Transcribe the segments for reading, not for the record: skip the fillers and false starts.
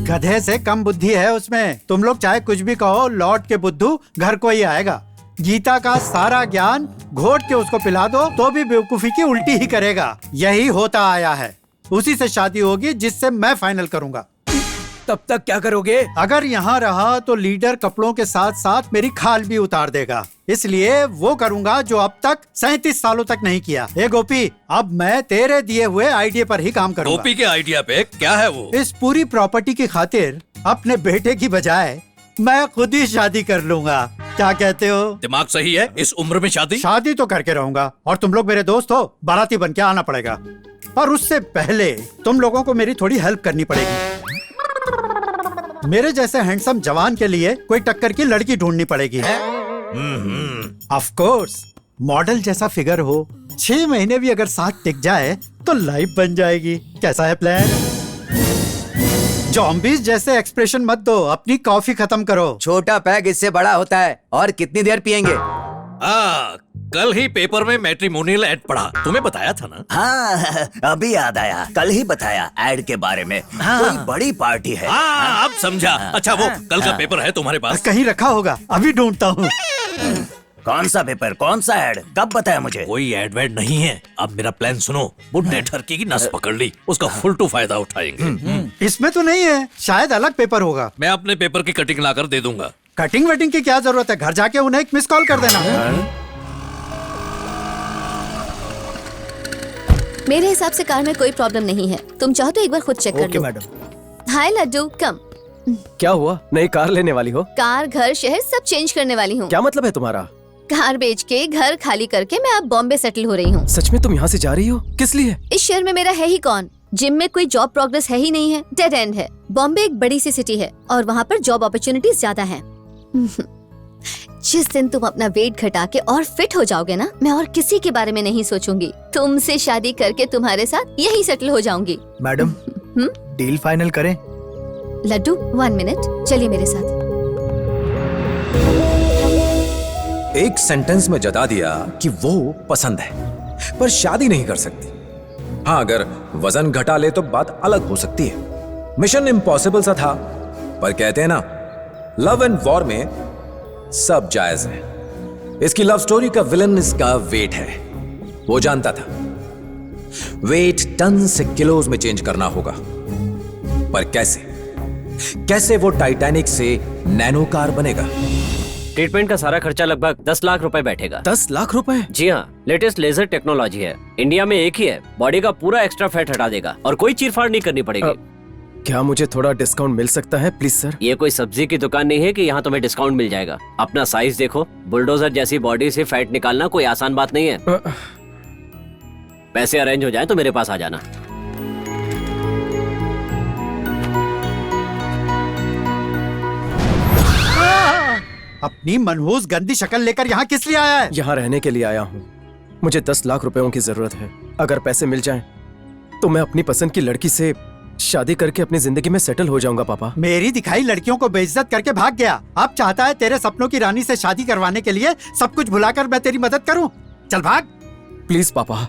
गधे से कम बुद्धि है उसमें। तुम लोग चाहे कुछ भी कहो, लौट के बुद्धू घर को ही आएगा। गीता का सारा ज्ञान घोट के उसको पिला दो तो भी बेवकूफी की उल्टी ही करेगा। यही होता आया है। उसी से शादी होगी जिससे मैं फाइनल करूंगा। तब तक क्या करोगे? अगर यहाँ रहा तो लीडर कपड़ों के साथ साथ मेरी खाल भी उतार देगा। इसलिए वो करूंगा जो अब तक 37 सालों तक नहीं किया। ए गोपी, अब मैं तेरे दिए हुए आइडिया पर ही काम करूंगा। गोपी के आइडिया पे? क्या है वो? इस पूरी प्रॉपर्टी की खातिर अपने बेटे की बजाय मैं खुद ही शादी कर लूंगा। क्या कहते हो? दिमाग सही है? इस उम्र में शादी? शादी तो करके रहूंगा और तुम लोग मेरे दोस्त हो, बाराती बन के आना पड़ेगा। और उससे पहले तुम लोगों को मेरी थोड़ी हेल्प करनी पड़ेगी। मेरे जैसे हैंडसम जवान के लिए कोई टक्कर की लड़की ढूंढनी पड़ेगी। ऑफ कोर्स, मॉडल जैसा फिगर हो, 6 महीने भी अगर साथ टिक जाए तो लाइफ बन जाएगी। कैसा है प्लान? ज़ॉम्बीज़ जैसे एक्सप्रेशन मत दो, अपनी कॉफी खत्म करो। छोटा पैग इससे बड़ा होता है। और कितनी देर पियेंगे? कल ही पेपर में मैट्रिमोनियल एड पढ़ा, तुम्हें बताया था ना? हाँ, अभी याद आया, कल ही बताया एड के बारे में। कोई बड़ी पार्टी है। अब समझा। अच्छा, वो कल का पेपर है तुम्हारे पास? कहीं रखा होगा, अभी ढूंढता हूँ। कौन सा पेपर, कौन सा एड, कब बताया मुझे? कोई एड वेड नहीं है। अब मेरा प्लान सुनो। बुड्ढे ठरकी की नस पकड़ ली, उसका फुल टू फायदा उठाएंगे। इसमें तो नहीं है, शायद अलग पेपर होगा। मैं अपने पेपर की कटिंग लाकर दे दूंगा। कटिंग वेटिंग की क्या जरूरत है? घर जाके उन्हें एक मिस कॉल कर देना। मेरे हिसाब से कार में कोई प्रॉब्लम नहीं है। तुम चाहो तो एक बार खुद चेक कर लो। Okay madam. Hi Laddu, come. क्या हुआ? नई कार लेने वाली हो? कार, घर, शहर सब चेंज करने वाली हूँ। क्या मतलब है तुम्हारा? कार बेच के, घर खाली करके मैं अब बॉम्बे सेटल हो रही हूँ। सच में तुम यहाँ से जा रही हो? किस लिए? इस शहर में मेरा है ही कौन? जिम में कोई जॉब प्रोग्रेस है ही नहीं है, डेड एंड है। बॉम्बे एक बड़ी सी सिटी है और वहाँ पर जॉब अपॉर्चुनिटीज ज्यादा हैं। जिस दिन तुम अपना वेट घटा के और फिट हो जाओगे ना, मैं और किसी के बारे में नहीं सोचूंगी। तुमसे शादी करके तुम्हारे साथ यही सेटल हो जाऊंगी। मैडम, डील फाइनल करें? लड्डू, 1 मिनट, चलिए मेरे साथ। एक सेंटेंस में जता दिया कि वो पसंद है, पर शादी नहीं कर सकती। हाँ, अगर वजन घटा ले तो बात अलग हो सकती है। मिशन इम्पॉसिबल सा था, पर कहते हैं ना, लव एंड वॉर में सब जायज है। इसकी लव स्टोरी का विलन इसका वेट है। वो जानता था वेट टन से किलोज में चेंज करना होगा, पर कैसे वो टाइटैनिक से नैनो कार बनेगा? ट्रीटमेंट का सारा खर्चा लगभग 10 लाख रुपए बैठेगा। 10 लाख रुपए? जी हाँ, लेटेस्ट लेजर टेक्नोलॉजी है। इंडिया में एक ही है, बॉडी का पूरा एक्स्ट्रा फैट हटा देगा और कोई चीरफाड़ नहीं करनी पड़ेगी। क्या मुझे थोड़ा डिस्काउंट मिल सकता है प्लीज सर? ये कोई सब्जी की दुकान नहीं है कि यहाँ तुम्हें डिस्काउंट मिल जाएगा। अपना साइज देखो, बुलडोजर जैसी बॉडी से फैट निकालना कोई आसान बात नहीं है। पैसे अरेंज हो जाए तो मेरे पास आ जाना। अपनी मनहूस गंदी शक्ल लेकर यहाँ किस लिए आया है? यहाँ रहने के लिए आया हूँ। मुझे 10 लाख रुपयों की जरूरत है। अगर पैसे मिल जाएं, तो मैं अपनी पसंद की लड़की से शादी करके अपनी जिंदगी में सेटल हो जाऊंगा पापा। मेरी दिखाई लड़कियों को बेइज्जत करके भाग गया, अब चाहता है तेरे सपनों की रानी से शादी करवाने के लिए सब कुछ भुलाकर मैं तेरी मदद करूं। चल भाग। प्लीज पापा,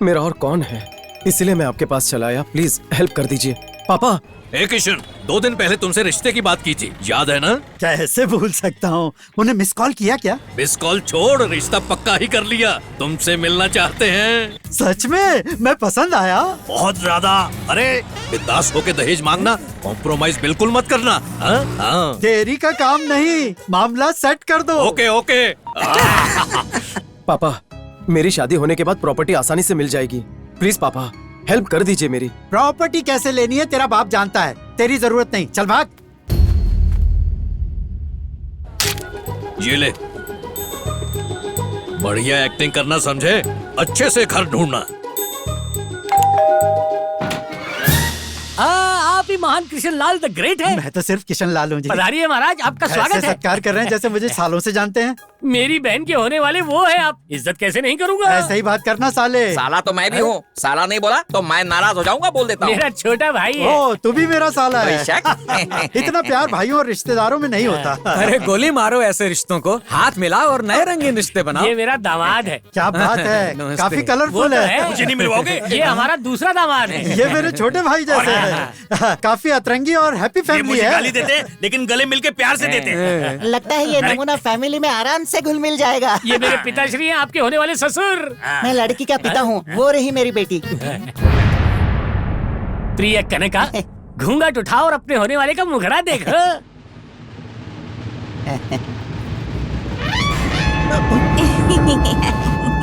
मेरा और कौन है, इसलिए मैं आपके पास चला आया। प्लीज हेल्प कर दीजिए पापा। ए किशन, 2 दिन पहले तुमसे रिश्ते की बात की थी, याद है ना? कैसे भूल सकता हूँ। उन्हें मिस कॉल किया क्या? मिस कॉल छोड़, रिश्ता पक्का ही कर लिया। तुमसे मिलना चाहते हैं। सच में? मैं पसंद आया? बहुत ज्यादा। अरे बिंदास होके दहेज मांगना, कॉम्प्रोमाइज बिल्कुल मत करना। हाँ। देरी का काम नहीं, मामला सेट कर दो। Okay okay. पापा, मेरी शादी होने के बाद प्रॉपर्टी आसानी से मिल जाएगी। प्लीज पापा, हेल्प कर दीजिए मेरी। प्रॉपर्टी कैसे लेनी है तेरा बाप जानता है, तेरी जरूरत नहीं। चल भाग। ये ले, बढ़िया एक्टिंग करना समझे, अच्छे से घर ढूंढना। आप ही महान कृष्ण लाल द ग्रेट है। मैं तो सिर्फ किशन लाल हूँ जी। पधारिए महाराज, आपका स्वागत है। सत्कार कर रहे हैं जैसे मुझे सालों से जानते हैं। मेरी बहन के होने वाले वो है, आप इज्जत कैसे नहीं करूंगा? ऐसे ही बात करना साले। साला तो मैं भी हूँ, साला नहीं बोला तो मैं नाराज हो जाऊंगा, बोल देता हूँ। मेरा छोटा भाई है। ओ, तू भी मेरा साला है। इतना प्यार भाइयों और रिश्तेदारों में नहीं होता। अरे गोली मारो ऐसे रिश्तों को, हाथ मिलाओ और नए रंगीन रिश्ते बनाओ। ये मेरा दामाद है। क्या बात है, काफी कलरफुल है। मुझे नहीं मिलवाओगे? ये हमारा दूसरा दामाद है। ये मेरे छोटे भाई जैसे है। काफी अतरंगी और हैप्पी फैमिली है। गाली देते लेकिन गले मिलके प्यार से देते। लगता है ये नमूना फैमिली में आराम से घुल मिल जाएगा। ये मेरे पिताश्री हैं, आपके होने वाले ससुर। मैं लड़की का पिता हूँ, वो रही मेरी बेटी। प्रिय कनका, घूंघट उठाओ और अपने होने वाले का मुखड़ा देखो।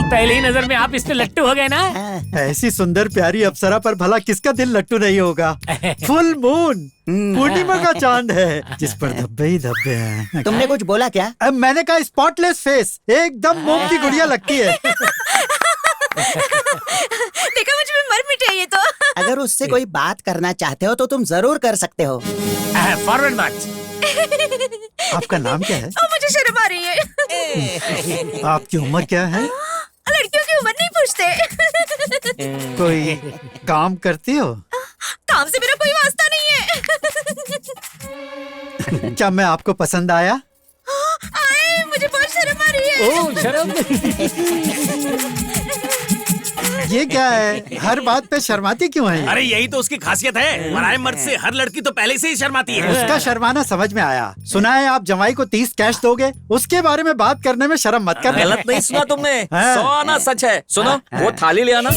पहले ही नजर में आप इसमें लट्टू हो गए ना। ऐसी सुंदर प्यारी अप्सरा पर भला किसका दिल लट्टू नहीं होगा। फुल मून, पूर्णिमा का चांद है जिस पर धब्बे ही धब्बे हैं। तुमने कुछ बोला क्या? अब मैंने कहा स्पॉटलेस फेस, एकदम मोम की गुड़िया लगती है। देखा, मुझ में मर मिटे ये तो। अगर उससे कोई बात करना चाहते हो तो तुम जरूर कर सकते हो। फॉरवर्ड मार्च। आपका नाम क्या है? मुझे शर्म आ रही है। आपकी उम्र क्या है? लड़कियों की उम्र नहीं पूछते। कोई काम करती हो? काम से मेरा कोई वास्ता नहीं है। क्या मैं आपको पसंद आया? आए, मुझे बहुत शर्म आ रही है। ओह, शर्म। ये क्या है, हर बात पे शर्माती क्यों है? अरे यही तो उसकी खासियत है। मराए मर्द से हर लड़की तो पहले से ही शर्माती है। उसका शर्माना समझ में आया। सुना है आप जमाई को 30 कैश दोगे, उसके बारे में बात करने में शर्म मत करना। गलत नहीं सुना तुमने, हाँ। 100 आना सच है। सुनो, वो थाली ले आना।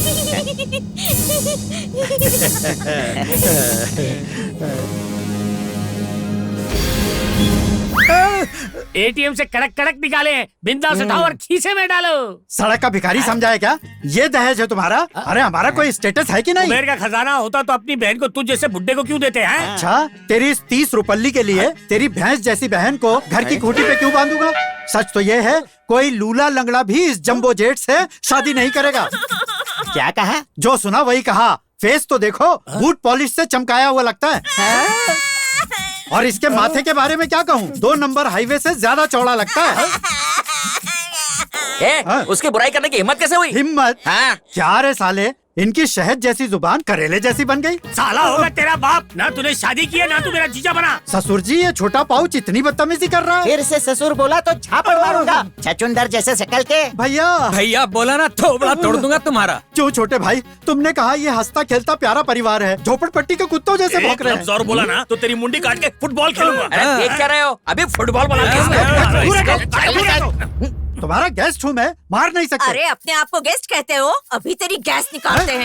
एटीएम से कड़क कड़क निकाले, बिंदास उठाओ और खीसे में डालो। सड़क का भिखारी समझा है क्या? ये दहेज है तुम्हारा? अरे हमारा कोई स्टेटस है कि नहीं? कुबेर का खजाना होता तो अपनी बहन को तुझ जैसे बुड्ढे को क्यों देते हैं? अच्छा, तेरी इस 30 रुपल्ली के लिए तेरी भैंस जैसी बहन को घर की खूंटी पे क्यों बांधूंगा? सच तो ये है, कोई लूला लंगड़ा भी इस जंबो जेट से शादी नहीं करेगा। क्या कहा? जो सुना वही कहा। फेस तो देखो, बूट पॉलिश से चमकाया हुआ लगता है। और इसके माथे के बारे में क्या कहूँ, 2 नंबर हाईवे से ज्यादा चौड़ा लगता है। उसकी बुराई करने की हिम्मत कैसे हुई? हिम्मत? हाँ। क्या रे साले, इनकी शहद जैसी जुबान करेले जैसी बन गई। साला होगा तेरा बाप, ना तूने शादी की है ना तू मेरा जीजा बना। ससुर जी, ये छोटा पाउच इतनी बदतमीजी कर रहा है। फिर से ससुर बोला तो झापड़ मारूंगा, छछूंदर जैसे शक्ल के। भैया भैया बोला ना, थोबड़ा तोड़ दूंगा तुम्हारा। क्यों छोटे भाई, तुमने कहा ये हंसता खेलता प्यारा परिवार है, झोपड़पट्टी के कुत्तों जैसे भौंक रहे हैं। और बोला ना तो तेरी मुंडी काट के फुटबॉल खेलूंगा। अरे देख क्या रहे हो, अभी फुटबॉल बना तुम्हारा गेस्ट हूँ मैं, मार नहीं सकते। अरे अपने आप को गेस्ट कहते हो? अभी तेरी गैस निकालते हैं।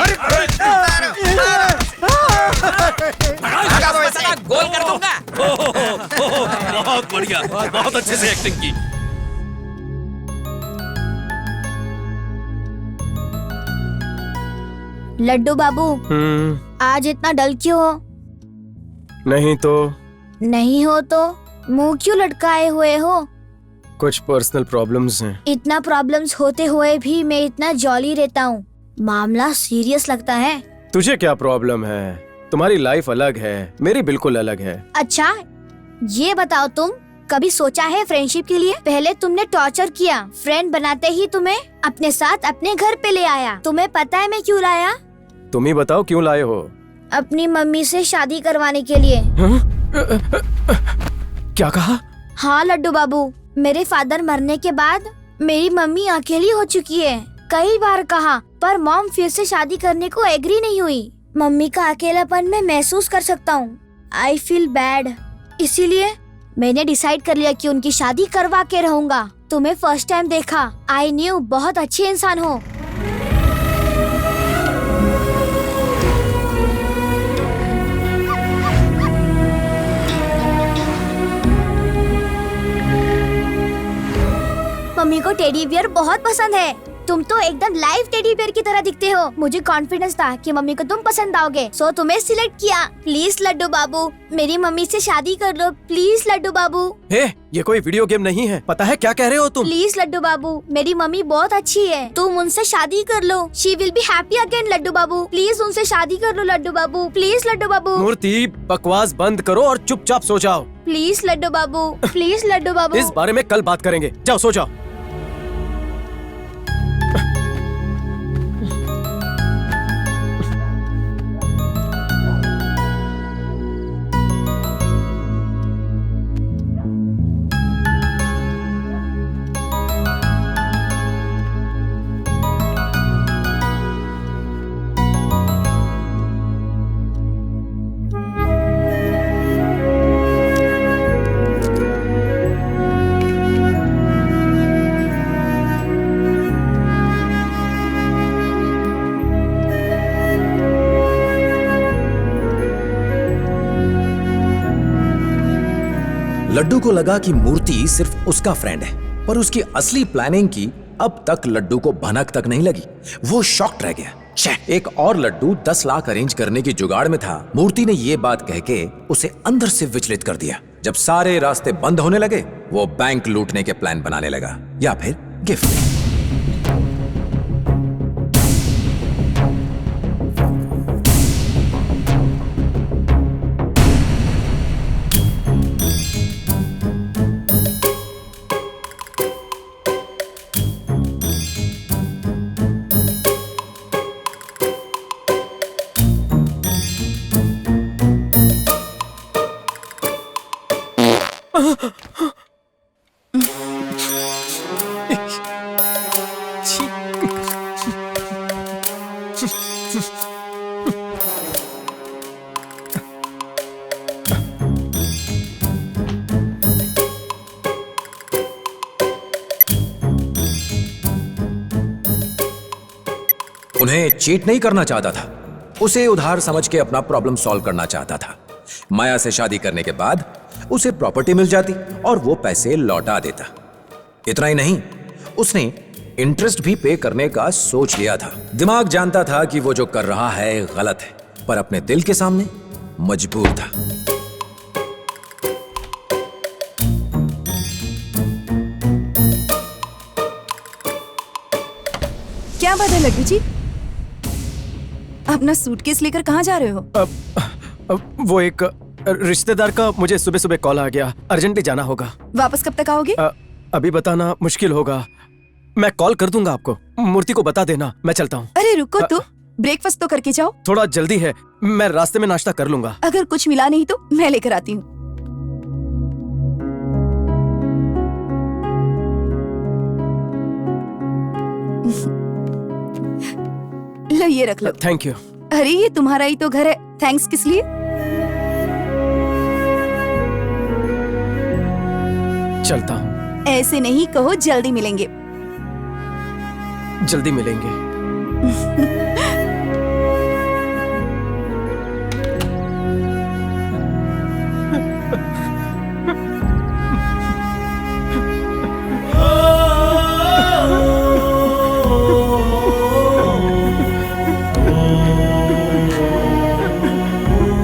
गोल कर दूंगा। बहुत बढ़िया, बहुत अच्छे से एक्टिंग की। लड्डू बाबू, आज इतना डल क्यों हो? नहीं तो नहीं हो तो मुंह क्यों लटकाए हुए हो? कुछ पर्सनल प्रॉब्लम्स हैं। इतना प्रॉब्लम्स होते हुए भी मैं इतना जॉली रहता हूँ। मामला सीरियस लगता है। तुझे क्या प्रॉब्लम है? तुम्हारी लाइफ अलग है, मेरी बिल्कुल अलग है। अच्छा, ये बताओ, तुम कभी सोचा है फ्रेंडशिप के लिए? पहले तुमने टॉर्चर किया, फ्रेंड बनाते ही तुम्हें अपने साथ अपने घर पे ले आया। तुम्हें पता है मैं क्यों लाया? तुम ही बताओ क्यों लाए हो? अपनी मम्मी से शादी करवाने के लिए। क्या कहा? हाँ लड्डू बाबू, मेरे फादर मरने के बाद मेरी मम्मी अकेली हो चुकी है। कई बार कहा पर मॉम फिर से शादी करने को एग्री नहीं हुई। मम्मी का अकेलापन मैं महसूस कर सकता हूँ। I feel bad. इसीलिए मैंने डिसाइड कर लिया कि उनकी शादी करवा के रहूंगा। तुम्हें फर्स्ट टाइम देखा, आई न्यू बहुत अच्छे इंसान हो। मम्मी को टेडी बियर बहुत पसंद है। तुम तो एकदम लाइव टेडी बियर की तरह दिखते हो। मुझे कॉन्फिडेंस था कि मम्मी को तुम पसंद आओगे, सो तुम्हें सिलेक्ट किया। प्लीज लड्डू बाबू, मेरी मम्मी से शादी कर लो प्लीज लड्डू बाबू। ये कोई वीडियो गेम नहीं है, पता है क्या कह रहे हो तुम? प्लीज लड्डू बाबू, मेरी मम्मी बहुत अच्छी है, तुम उनसे शादी कर लो। She will be happy again Laddu Babu. Please उनसे शादी कर लो लड्डू बाबू। प्लीज लड्डू बाबू। मूर्ति, बकवास बंद करो और चुपचाप सो जाओ। Please Laddu Babu, please Laddu Babu. इस बारे में कल बात करेंगे, जाओ सो जाओ। लड्डू को लगा कि मूर्ति सिर्फ उसका फ्रेंड है, पर उसकी असली प्लानिंग की अब तक लड्डू को भनक तक नहीं लगी। वो शॉक्ड रह गया। एक और लड्डू 10 लाख अरेंज करने की जुगाड़ में था। मूर्ति ने ये बात कह के उसे अंदर से विचलित कर दिया। जब सारे रास्ते बंद होने लगे, वो बैंक लूटने के प्लान बनाने लगा या फिर गिफ्ट। उन्हें चीट नहीं करना चाहता था, उसे उधार समझ के अपना प्रॉब्लम सॉल्व करना चाहता था। माया से शादी करने के बाद उसे प्रॉपर्टी मिल जाती और वो पैसे लौटा देता। इतना ही नहीं, उसने इंटरेस्ट भी पे करने का सोच लिया था। दिमाग जानता था कि वो जो कर रहा है गलत है, पर अपने दिल के सामने मजबूर था। क्या बात है लड्डू जी, अपना सूटकेस लेकर कहाँ जा रहे हो? वो एक रिश्तेदार का मुझे सुबह सुबह कॉल आ गया, अर्जेंटली जाना होगा। वापस कब तक आओगे? अभी बताना मुश्किल होगा, मैं कॉल कर दूंगा आपको। मूर्ति को बता देना, मैं चलता हूँ। अरे रुको तो, ब्रेकफास्ट तो करके जाओ। थोड़ा जल्दी है, मैं रास्ते में नाश्ता कर लूंगा। अगर कुछ मिला नहीं तो मैं लेकर आती हूँ। लो ये रख लो। Thank you. अरे ये तुम्हारा ही तो घर है, थैंक्स किस लिए? चलता हूँ। ऐसे नहीं कहो, जल्दी मिलेंगे। जल्दी मिलेंगे।